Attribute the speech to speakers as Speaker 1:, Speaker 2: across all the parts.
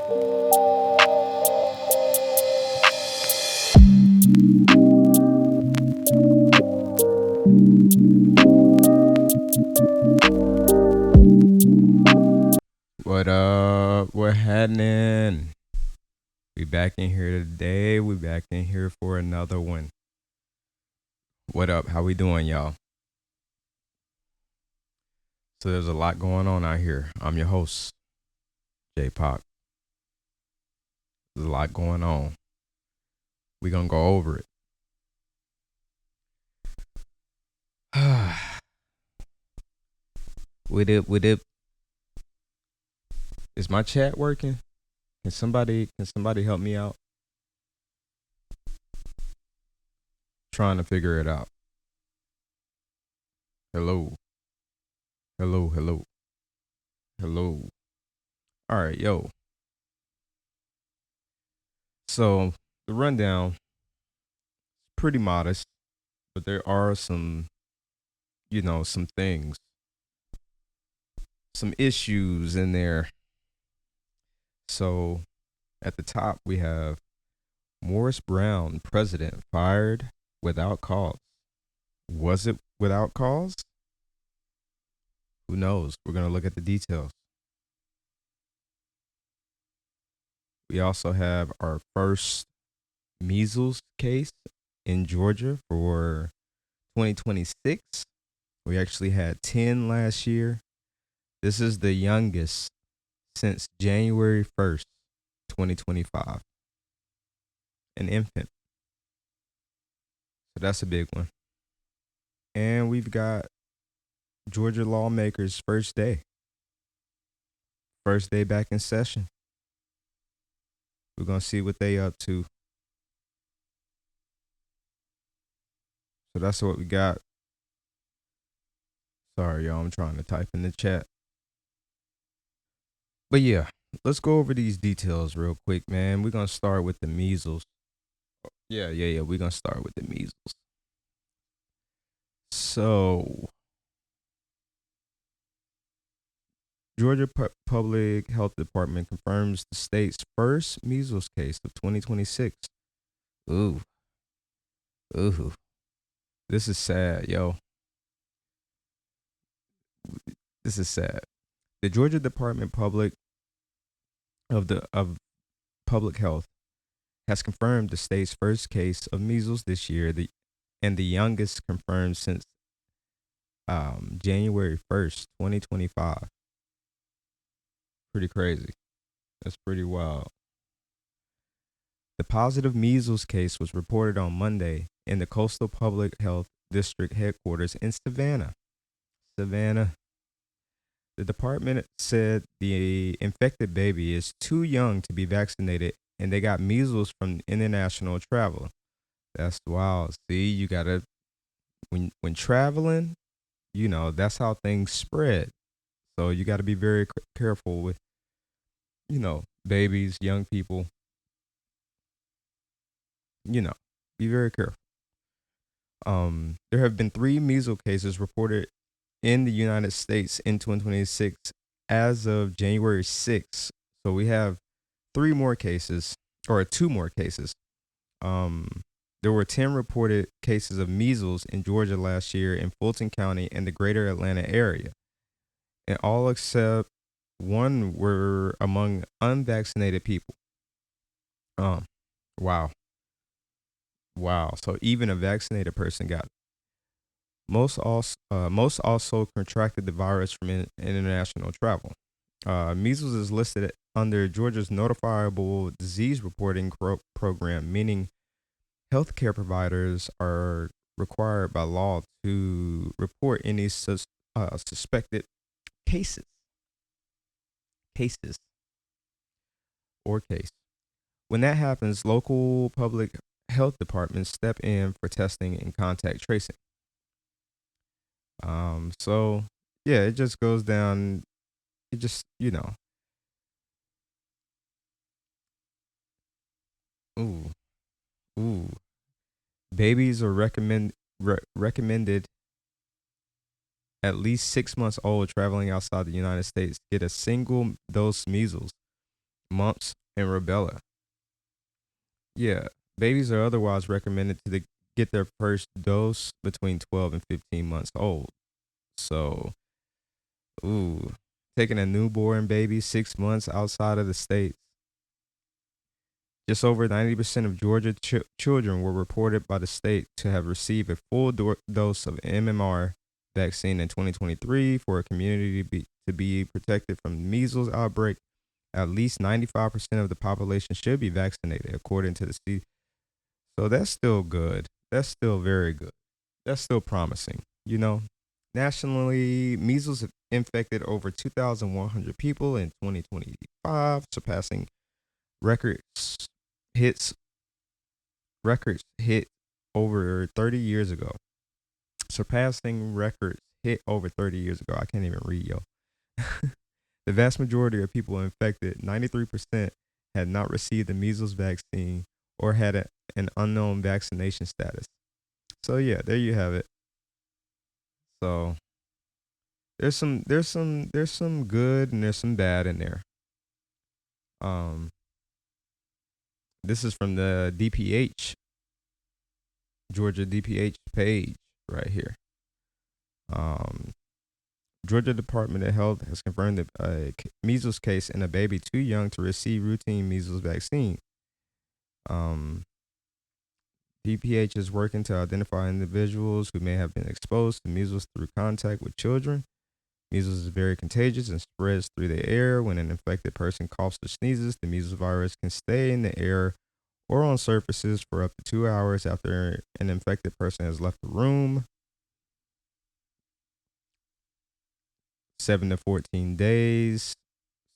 Speaker 1: What up? What happening? We back in here today. We back in here for another one. What up? How we doing, y'all? So there's a lot going on out here. I'm your host, J Pop. There's a lot going on. We gonna go over it. With it. Is my chat working? Can somebody help me out? Trying to figure it out. Hello. Hello. All right, yo. So the rundown pretty modest, but there are some things, some issues in there. So at the top we have Morris Brown, president, fired without cause. Was it without cause? Who knows? We're going to look at the details. We also have our first measles case in Georgia for 2026. We actually had 10 last year. This is the youngest since January 1st, 2025. An infant. So that's a big one. And we've got Georgia lawmakers' first day. First day back in session. We're going to see what they up to. So that's what we got. Sorry, y'all. I'm trying to type in the chat. But yeah, let's go over these details real quick, man. We're going to start with the measles. Yeah. We're going to start with the measles. So, Georgia Public Health Department confirms the state's first measles case of 2026. Ooh. This is sad, yo. This is sad. The Georgia Department of Public Health has confirmed the state's first case of measles this year, and the youngest confirmed since January 1st, 2025. Pretty crazy. That's pretty wild. The positive measles case was reported on Monday in the Coastal Public Health District headquarters in Savannah. The department said the infected baby is too young to be vaccinated and they got measles from international travel. That's wild. See, you gotta when traveling, that's how things spread. So you got to be very careful with, babies, young people. Be very careful. There have been 3 measles cases reported in the United States in 2026 as of January 6th. So we have 3 more cases, or 2 more cases. There were 10 reported cases of measles in Georgia last year in Fulton County and the greater Atlanta area. And all except 1 were among unvaccinated people. Wow. So even a vaccinated person got it. Most also contracted the virus from international travel. Measles is listed under Georgia's notifiable disease reporting program, meaning healthcare providers are required by law to report any suspected cases or case. When that happens, local public health departments step in for testing and contact tracing. So yeah, it just goes down. It just, ooh, ooh. Babies are recommended at least 6 months old traveling outside the United States get a single dose measles mumps, and rubella. Yeah, babies are otherwise recommended get their first dose between 12 and 15 months old. So, ooh, taking a newborn baby 6 months outside of the States. Just over 90% of Georgia children were reported by the state to have received a full dose of MMR vaccine in 2023 for a community to be protected from the measles outbreak. At least 95% of the population should be vaccinated, according to the CDC. So that's still good. That's still very good. That's still promising. You know, nationally, measles have infected over 2,100 people in 2025, surpassing records hits records hit over 30 years ago. Surpassing records hit over 30 years ago. I can't even read, yo. The vast majority of people infected, 93%, had not received the measles vaccine or had an unknown vaccination status. So yeah, there you have it. So there's some good and there's some bad in there. Um, this is from the DPH Georgia DPH page right here. Um, Georgia Department of Health has confirmed a measles case in a baby too young to receive routine measles vaccine. Um, DPH is working to identify individuals who may have been exposed to measles through contact with children. Measles is very contagious and spreads through the air. When an infected person coughs or sneezes, the measles virus can stay in the air or on surfaces for up to 2 hours after an infected person has left the room. 7 to 14 days.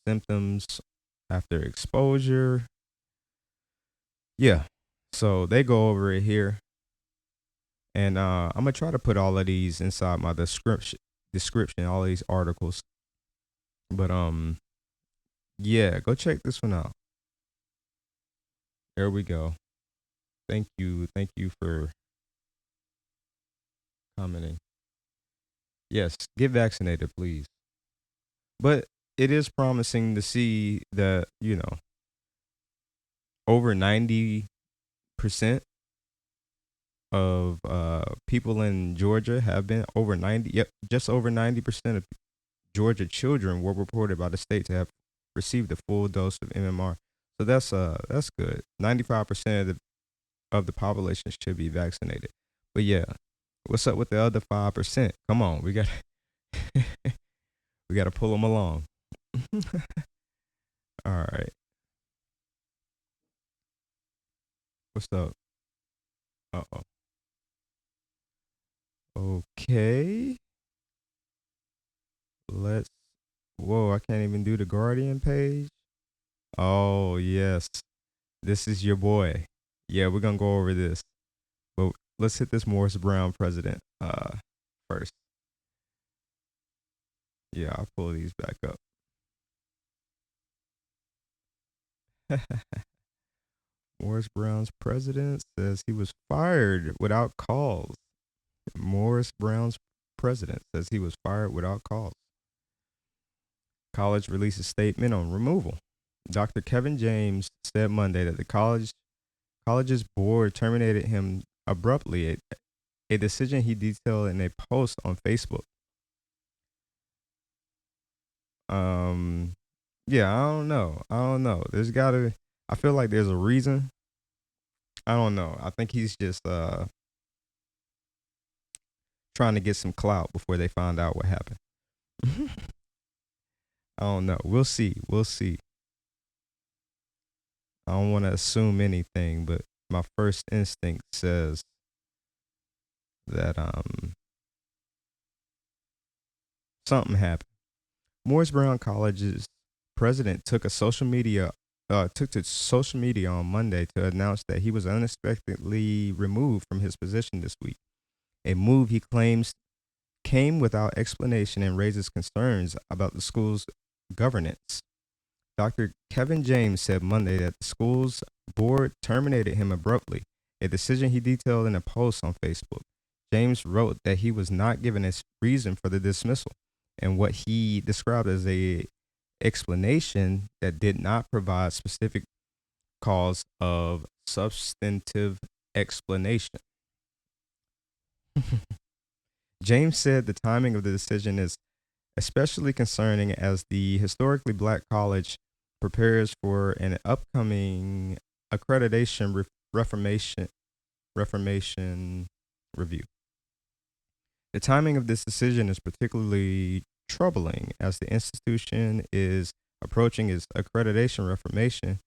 Speaker 1: Symptoms after exposure. Yeah. So they go over it here. And I'm gonna try to put all of these inside my description, all these articles. But yeah, go check this one out. There we go. Thank you for commenting. Yes, get vaccinated, please. But it is promising to see that, over 90% of people in Georgia have been over 90, yep, just over 90% of Georgia children were reported by the state to have received a full dose of MMR. So that's good. 95% of the population should be vaccinated. But yeah, what's up with the other 5%? Come on, we got we got to pull them along. All right. What's up? Uh-oh. Okay. Let's Whoa, I can't even do the Guardian page. Oh, yes. This is your boy. Yeah, we're going to go over this. But let's hit this Morris Brown president first. Yeah, I'll pull these back up. Morris Brown's president says he was fired without cause. Morris Brown's president says he was fired without cause. College releases statement on removal. Dr. Kevin James said Monday that the college's board terminated him abruptly, a decision he detailed in a post on Facebook. Yeah, I don't know. I feel like there's a reason. I don't know. I think he's just trying to get some clout before they find out what happened. I don't know. We'll see. I don't want to assume anything, but my first instinct says that something happened. Morris Brown College's president took to social media on Monday to announce that he was unexpectedly removed from his position this week. A move he claims came without explanation and raises concerns about the school's governance. Dr. Kevin James said Monday that the school's board terminated him abruptly, a decision he detailed in a post on Facebook. James wrote that he was not given a reason for the dismissal and what he described as a explanation that did not provide specific cause of substantive explanation. James said the timing of the decision is especially concerning as the historically black college prepares for an upcoming accreditation reformation review. The timing of this decision is particularly troubling as the institution is approaching its accreditation reformation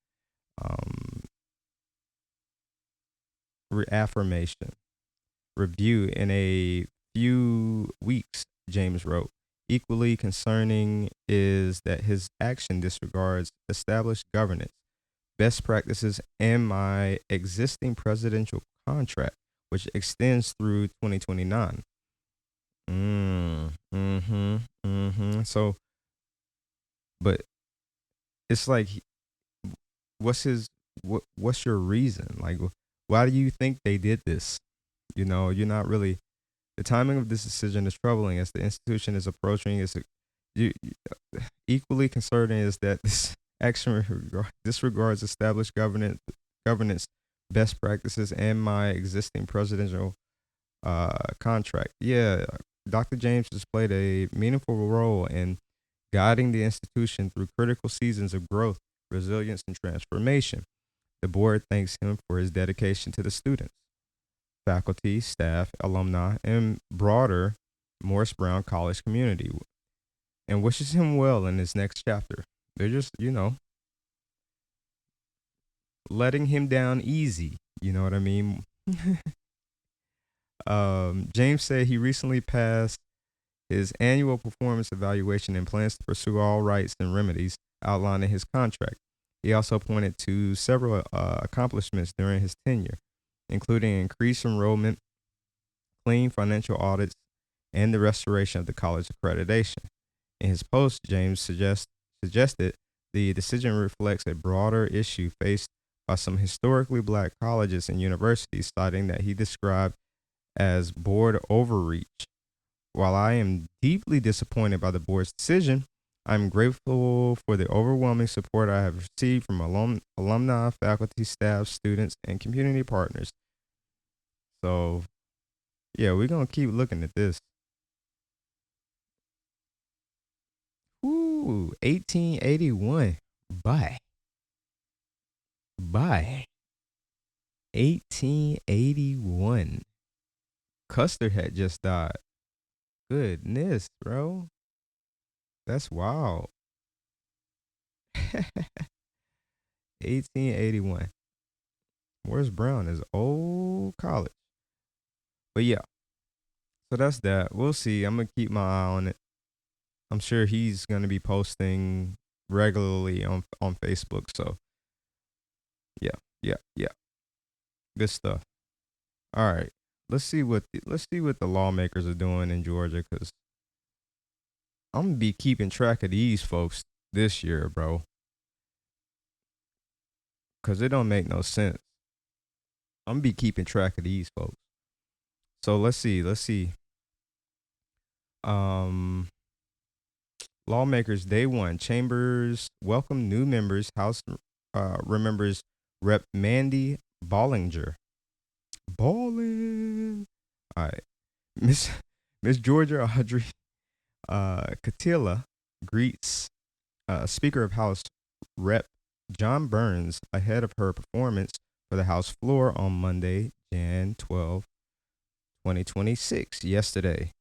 Speaker 1: um, reaffirmation review in a few weeks, James wrote. Equally concerning is that his action disregards established governance, best practices, and my existing presidential contract, which extends through 2029. So, but it's like, what's his, what's your reason? Like, why do you think they did this? You know, you're not really. The timing of this decision is troubling as the institution is approaching its. Equally concerning is that this action disregards established governance, best practices, and my existing presidential contract. Yeah, Dr. James has played a meaningful role in guiding the institution through critical seasons of growth, resilience, and transformation. The board thanks him for his dedication to the students, faculty, staff, alumni, and broader Morris Brown College community, and wishes him well in his next chapter. They're just, letting him down easy. You know what I mean? James said he recently passed his annual performance evaluation and plans to pursue all rights and remedies outlined in his contract. He also pointed to several accomplishments during his tenure, including increased enrollment, clean financial audits, and the restoration of the college accreditation. In his post, James suggested the decision reflects a broader issue faced by some historically black colleges and universities, citing that he described as board overreach. While I am deeply disappointed by the board's decision, I'm grateful for the overwhelming support I have received from alumni, faculty, staff, students, and community partners. So, yeah, we're going to keep looking at this. Ooh, 1881. Bye. 1881. Custer had just died. Goodness, bro. That's wild. 1881. Morris Brown is old college. But yeah, so that's that. We'll see. I'm going to keep my eye on it. I'm sure he's going to be posting regularly on Facebook. So yeah. Good stuff. All right. Let's see what the lawmakers are doing in Georgia, cuz I'm going to be keeping track of these folks this year, bro. Cuz it don't make no sense. I'm going to be keeping track of these folks. So let's see. Um Lawmakers Day One. Chambers welcome new members. House remembers Rep. Mandy Bollinger. Ballin'. All right. Miss Miss Georgia Audrey Catilla greets Speaker of House Rep. John Burns ahead of her performance for the House floor on Monday, Jan 12, 2026, yesterday.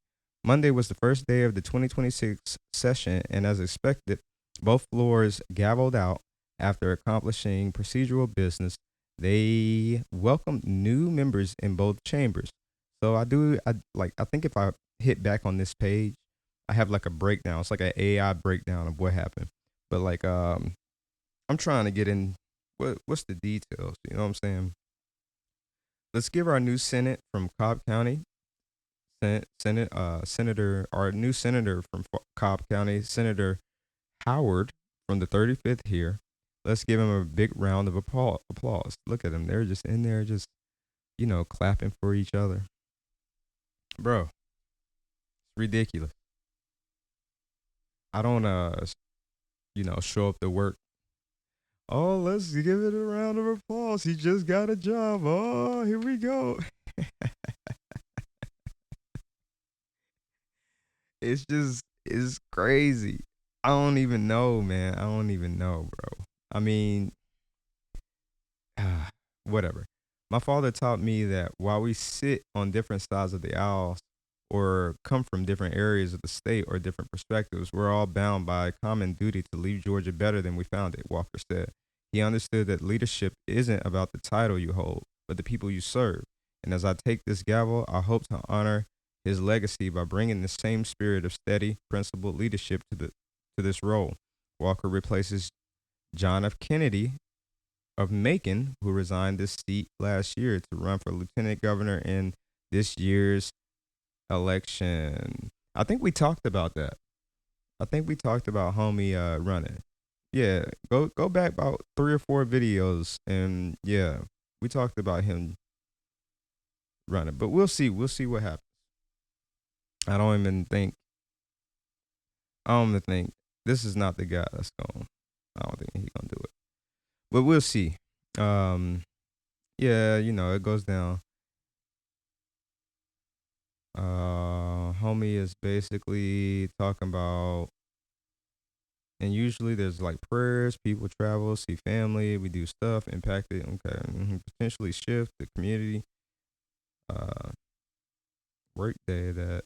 Speaker 1: Monday was the first day of the 2026 session, and as expected, both floors gavelled out after accomplishing procedural business. They welcomed new members in both chambers. So I think if I hit back on this page, I have like a breakdown. It's like an AI breakdown of what happened. But I'm trying to get in what's the details, you know what I'm saying? Let's give our new Senate from Cobb County our new senator from Cobb County, Senator Howard from the 35th here. Let's give him a big round of applause. Look at them. They're just in there, just, clapping for each other. Bro, it's ridiculous. I don't, show up to work. Oh, let's give it a round of applause. He just got a job. Oh, here we go. It's crazy. I don't even know, man. I don't even know, bro. I mean, whatever. My father taught me that while we sit on different sides of the aisles or come from different areas of the state or different perspectives, we're all bound by a common duty to leave Georgia better than we found it, Walker said. He understood that leadership isn't about the title you hold, but the people you serve. And as I take this gavel, I hope to honor his legacy by bringing the same spirit of steady, principled leadership to this role. Walker replaces John F. Kennedy of Macon, who resigned this seat last year to run for lieutenant governor in this year's election. I think we talked about that. I think we talked about homie running. Yeah, go back about 3 or 4 videos, and yeah, we talked about him running. But we'll see. We'll see what happens. I don't even think. I don't even think this is not the guy that's going. I don't think he's gonna do it. But we'll see. Um, yeah, it goes down. Homie is basically talking about, and usually there's like prayers, people travel, see family, we do stuff, impacted, okay, potentially shift the community, uh, work day that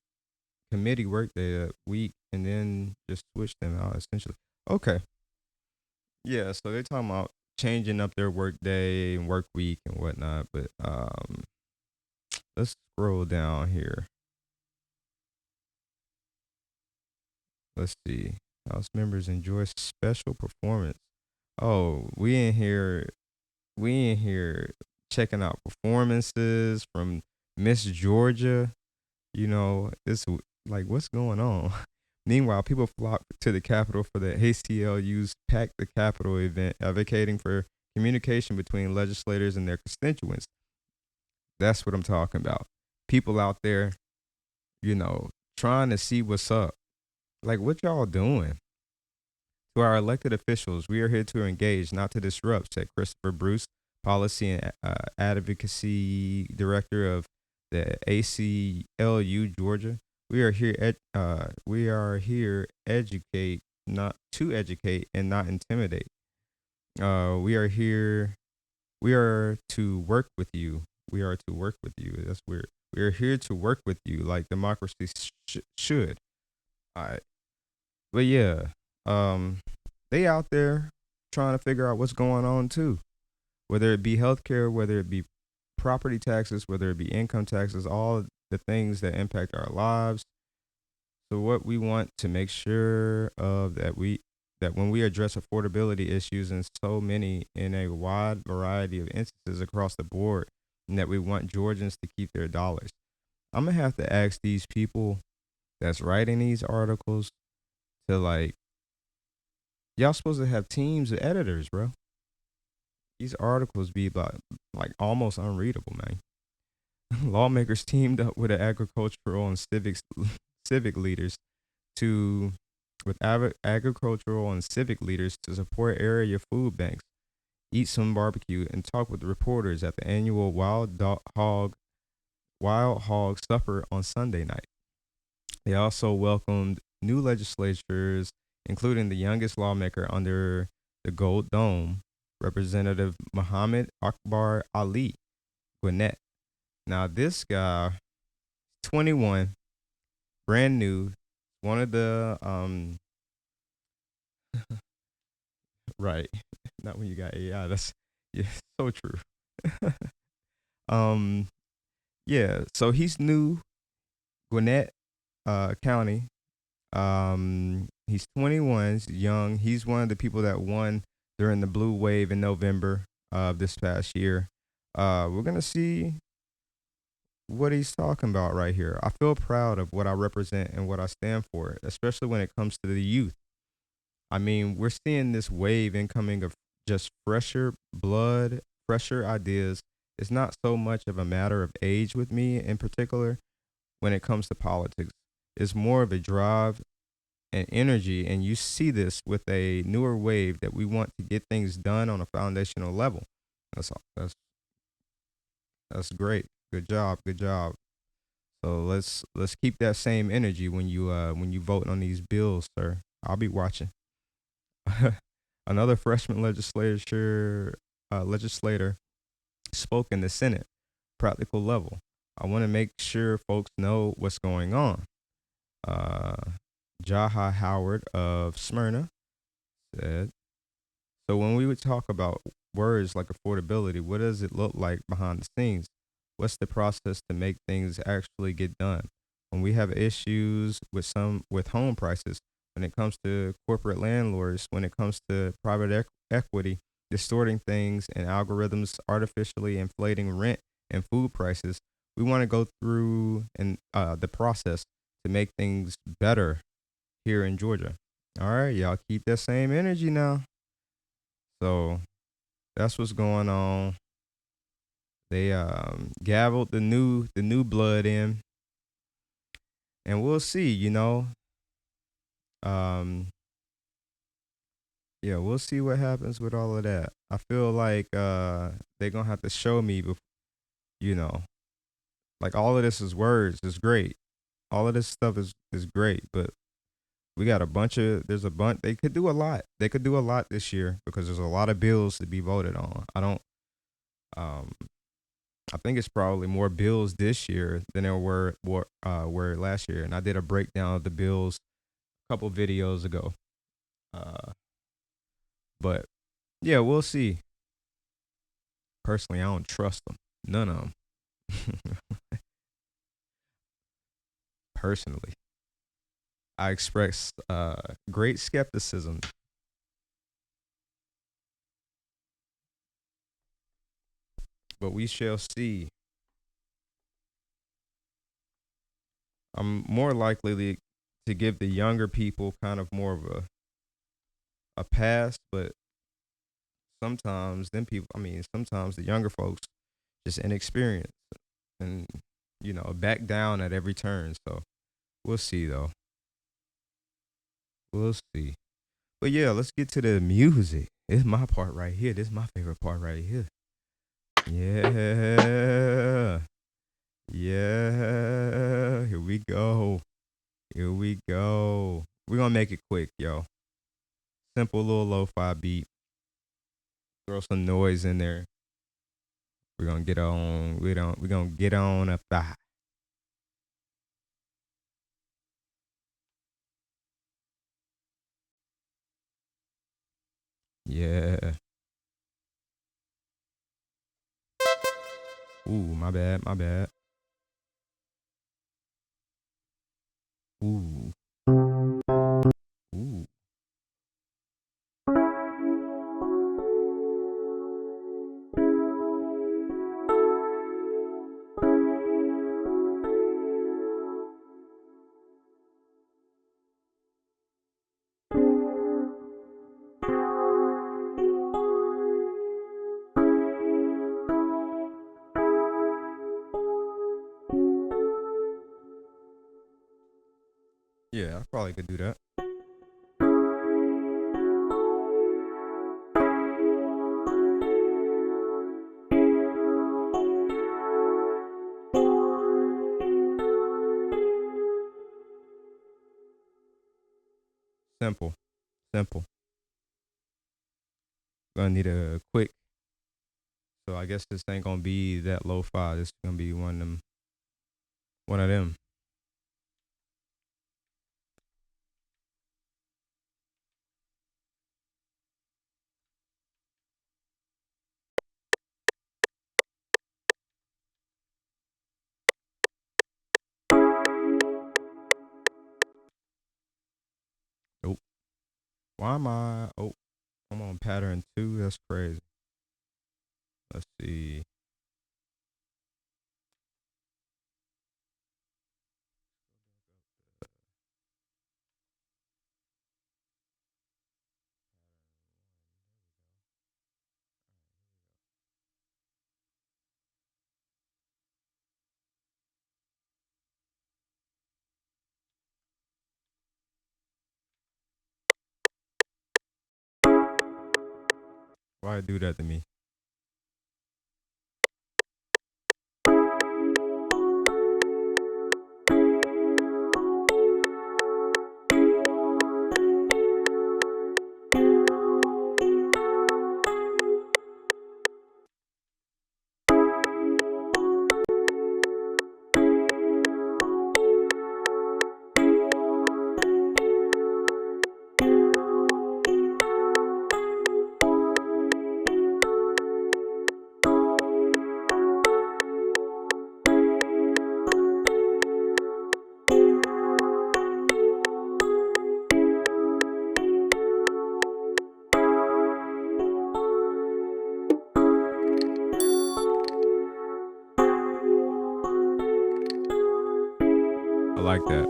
Speaker 1: committee work day that week, and then just switch them out essentially. Okay, yeah, so they're talking about changing up their work day and work week and whatnot, but let's scroll down here. Let's see. House members enjoy special performance. Oh, we in here checking out performances from Miss Georgia. It's like what's going on? Meanwhile, people flock to the Capitol for the ACLU's Pack the Capitol event, advocating for communication between legislators and their constituents. That's what I'm talking about. People out there, you know, trying to see what's up. Like, what y'all doing? To our elected officials, we are here to engage, not to disrupt, said Christopher Bruce, Policy and Advocacy Director of the ACLU Georgia. We are here educate, not to educate and not intimidate. We are here. We are to work with you. We are to work with you. That's weird. We are here to work with you, like democracy should. All right, but yeah, they out there trying to figure out what's going on too, whether it be healthcare, whether it be property taxes, whether it be income taxes, all the things that impact our lives. So what we want to make sure of that when we address affordability issues in a wide variety of instances across the board, and that we want Georgians to keep their dollars. I'm gonna have to ask these people that's writing these articles to like, y'all supposed to have teams of editors, bro. These articles be like almost unreadable, man. Lawmakers teamed up with the agricultural and civic leaders to agricultural and civic leaders to support area food banks, eat some barbecue, and talk with the reporters at the annual Wild Hog Supper on Sunday night. They also welcomed new legislatures, including the youngest lawmaker under the Gold Dome, Representative Muhammad Akbar Ali Gwinnett. Now, this guy, 21, brand new, one of the right, not when you got AI. That's yeah, so true. um, yeah, so he's new, Gwinnett, County. He's 21, he's young. He's one of the people that won during the blue wave in November of this past year. We're gonna see what he's talking about right here. I feel proud of what I represent and what I stand for, especially when it comes to the youth. I mean, we're seeing this wave incoming of just fresher blood, fresher ideas. It's not so much of a matter of age with me in particular when it comes to politics. It's more of a drive and energy, and you see this with a newer wave that we want to get things done on a foundational level. That's all. That's great. Good job. Good job. So let's keep that same energy when you vote on these bills, sir. I'll be watching. Another freshman legislator spoke in the Senate. Practical level. I want to make sure folks know what's going on. Uh, Jaha Howard of Smyrna said, so when we would talk about words like affordability, what does it look like behind the scenes? What's the process to make things actually get done? When we have issues with home prices, when it comes to corporate landlords, when it comes to private equity distorting things and algorithms artificially inflating rent and food prices, we want to go through and the process to make things better here in Georgia. All right, y'all keep that same energy now. So that's what's going on. They gavelled the new blood in, and we'll see. Um, yeah, we'll see what happens with all of that. I feel like they're gonna have to show me, you know, like all of this is words is great. All of this stuff is great, but we got there's a bunch. They could do a lot. They could do a lot this year because there's a lot of bills to be voted on. I don't. Um, I think it's probably more bills this year than there were last year. And I did a breakdown of the bills a couple videos ago. Uh, but yeah, we'll see. Personally, I don't trust them. None of them. Personally, I express great skepticism. But we shall see. I'm more likely to give the younger people kind of more of a pass, but sometimes the younger folks just inexperienced and back down at every turn. So we'll see though. We'll see. But yeah, let's get to the music. It's my part right here. This is my favorite part right here. Yeah. Yeah. Here we go. Here we go. We're gonna make it quick, yo. Simple little lo-fi beat. Throw some noise in there. We're gonna get on. We're gonna get on a fire. Yeah. Ooh, my bad. My bad. Ooh. Ooh. Yeah, I probably could do that. Simple. Simple. Gonna need a quick. So I guess this ain't gonna be that lo-fi. This is gonna be one of them. One of them. Nope. Why am I? Oh, I'm on pattern two. That's crazy. Let's see. Why do that to me? I like that.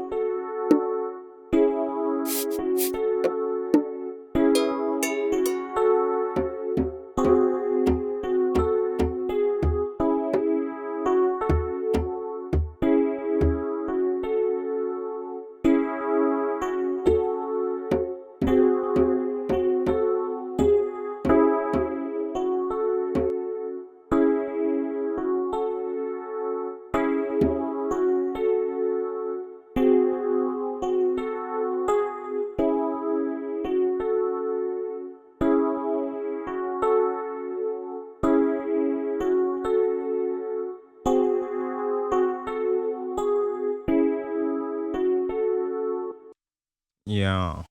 Speaker 1: Yeah.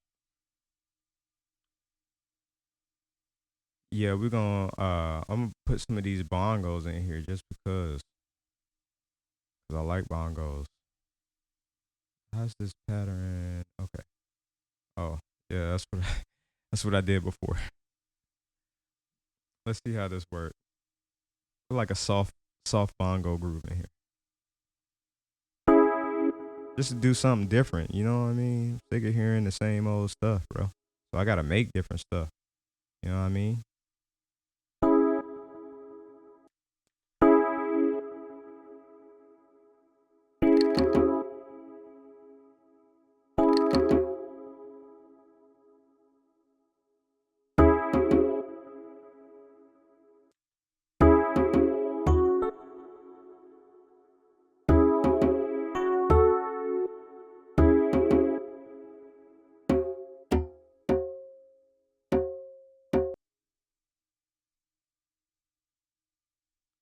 Speaker 1: Yeah, we're gonna I'm gonna put some of these bongos in here just because I like bongos. How's this pattern? Okay. Oh, yeah, that's what that's what I did before. Let's see how this works. Feel like a soft bongo groove in here. Just to do something different, you know what I mean? Sick of hearing the same old stuff, bro. So I gotta make different stuff. You know what I mean?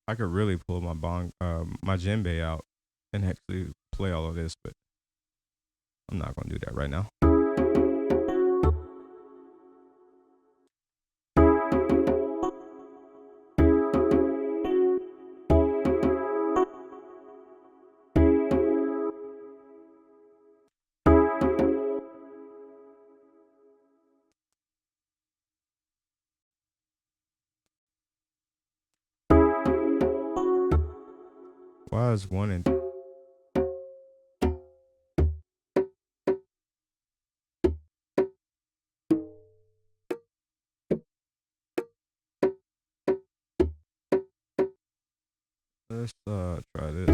Speaker 1: I could really pull my djembe out and actually play all of this, but I'm not gonna do that right now. Why is one and let's try this.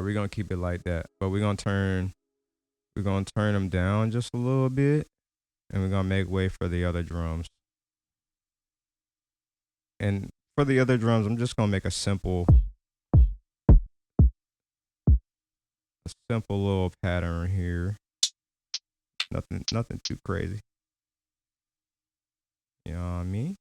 Speaker 1: we're gonna keep it like that. But we're gonna turn them down just a little bit, and we're gonna make way for the other drums. And for the other drums, I'm just gonna make a simple little pattern here. Nothing too crazy. You know what I mean?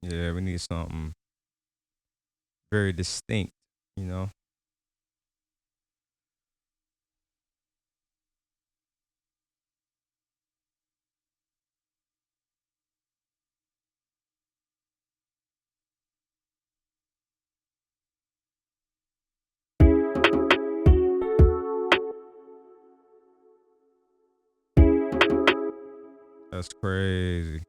Speaker 1: Yeah, we need something very distinct, you know? That's crazy.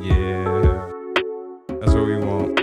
Speaker 1: Yeah, that's what we want.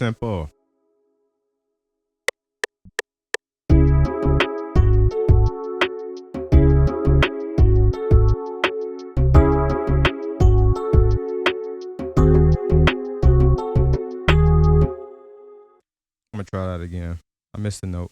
Speaker 1: simple. I'm gonna try that again. I missed the note.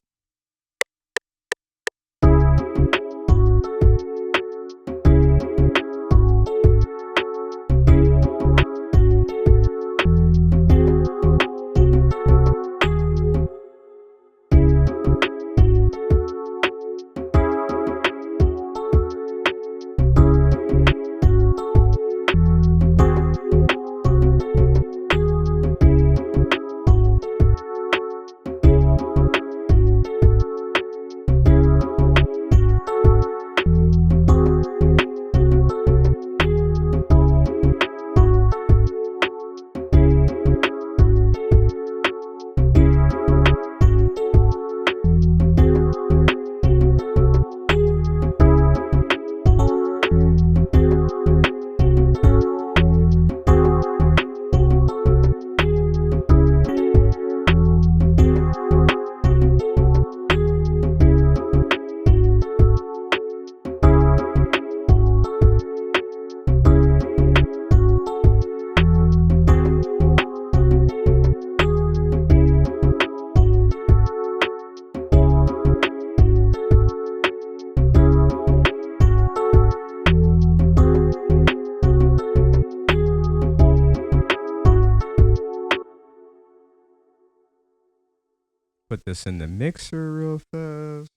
Speaker 1: Put this in the mixer real fast.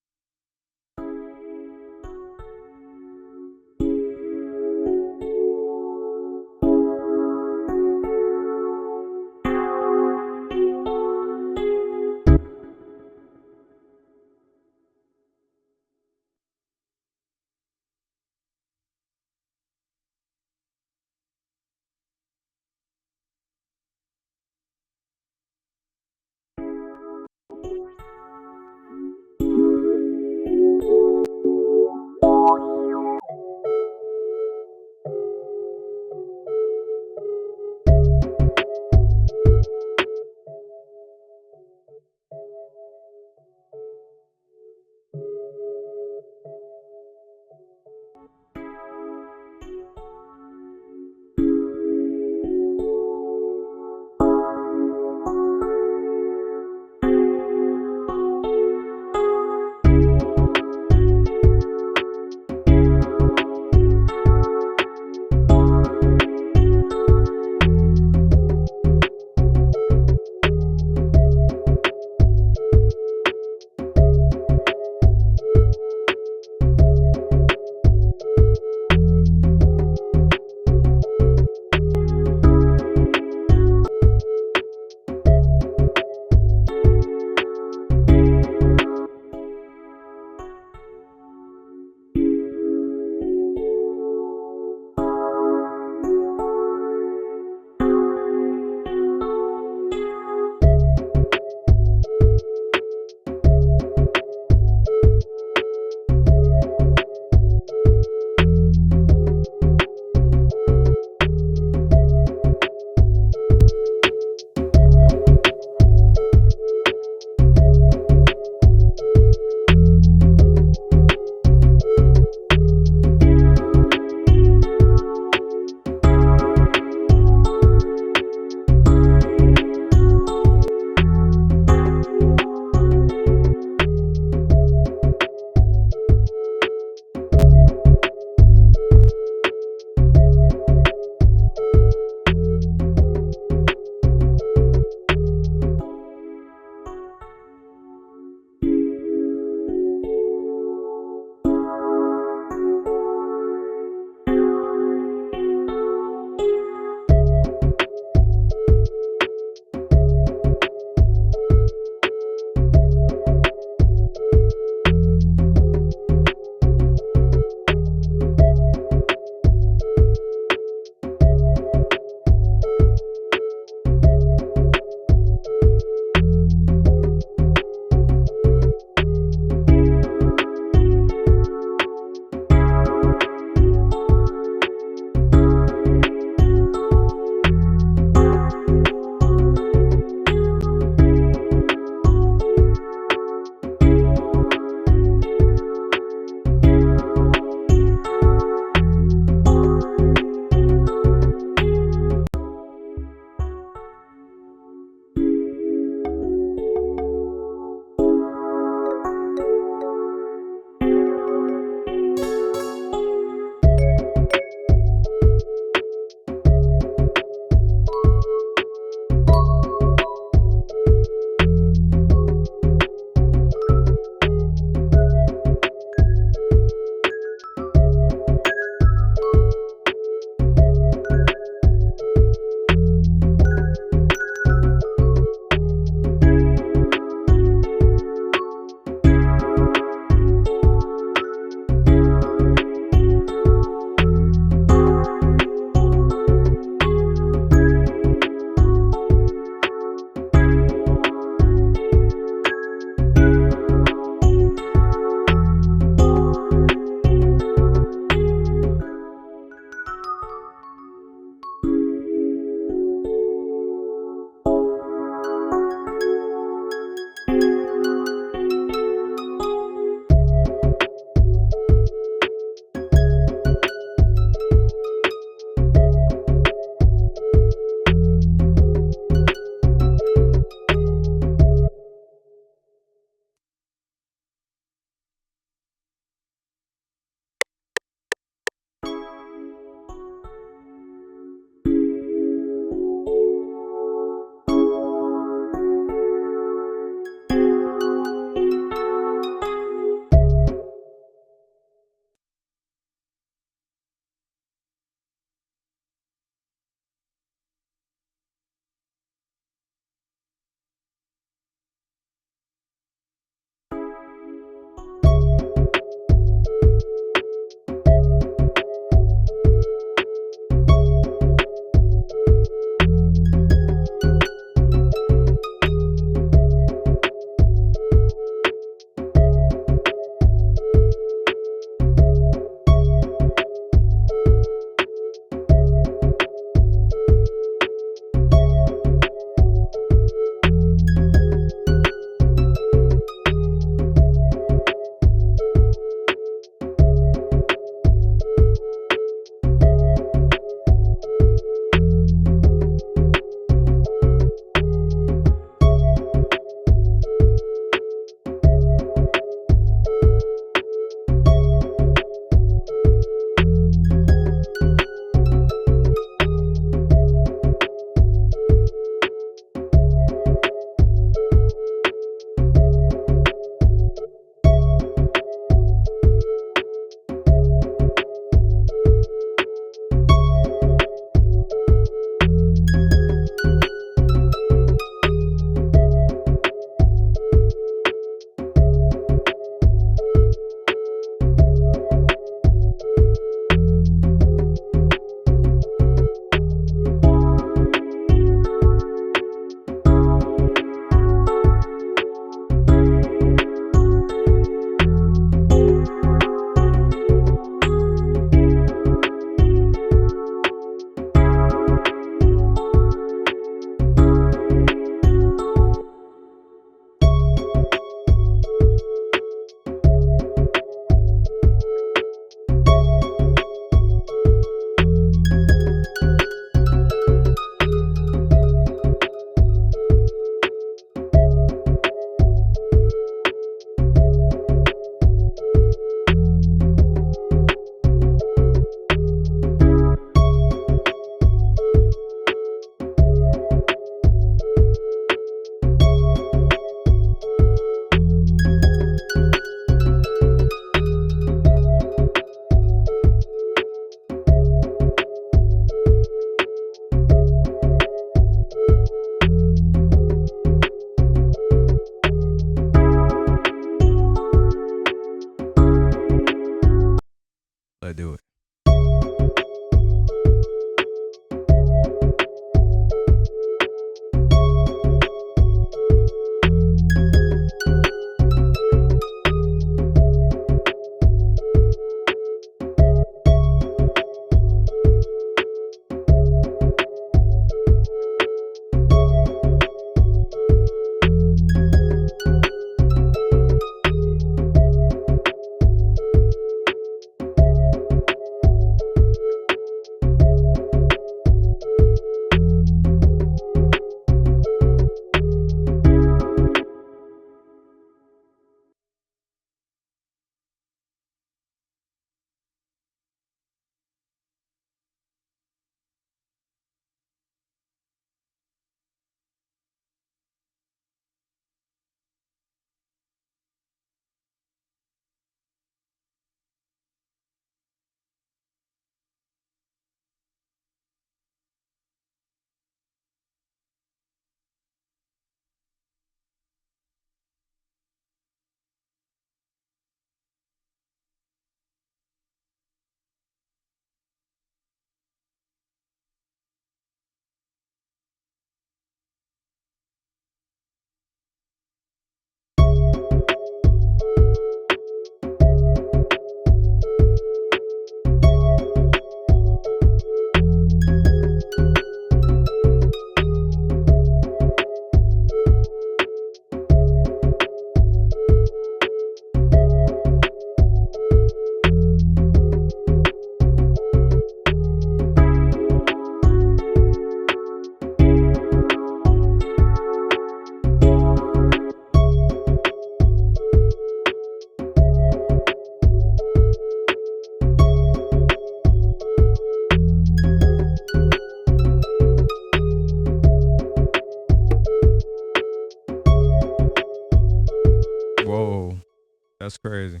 Speaker 1: crazy.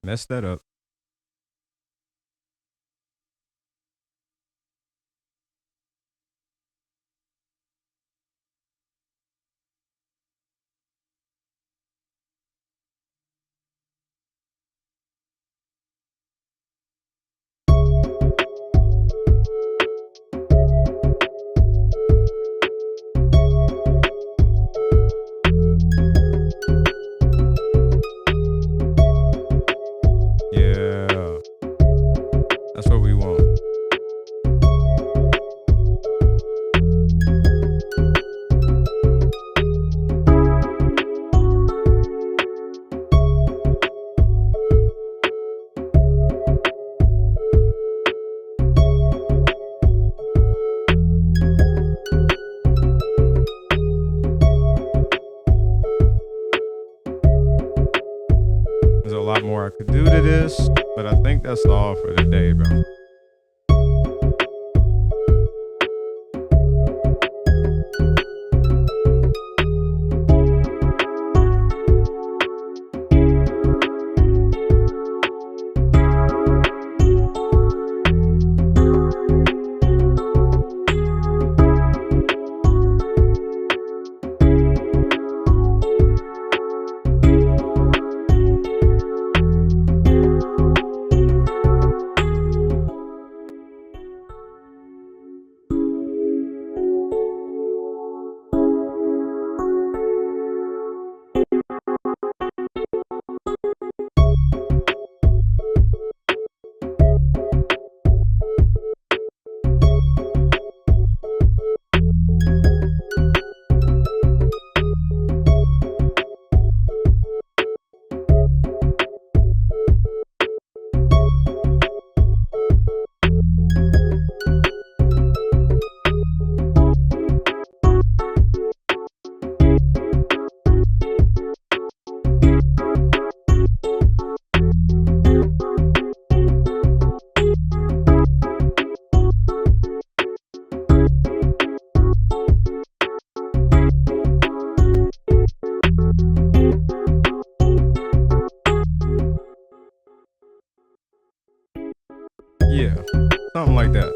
Speaker 1: Messed that up. Yeah, that's what we want. There's a lot more I could do to this, but I think that's all for today, bro. Yeah, something like that.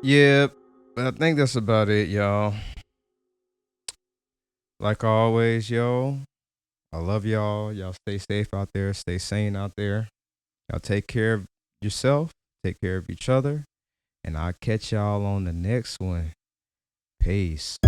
Speaker 1: Yeah, I think that's about it, y'all. Like always, yo, I love y'all. Y'all stay safe out there, stay sane out there. Y'all take care of yourself, take care of each other, and I'll catch y'all on the next one. Peace.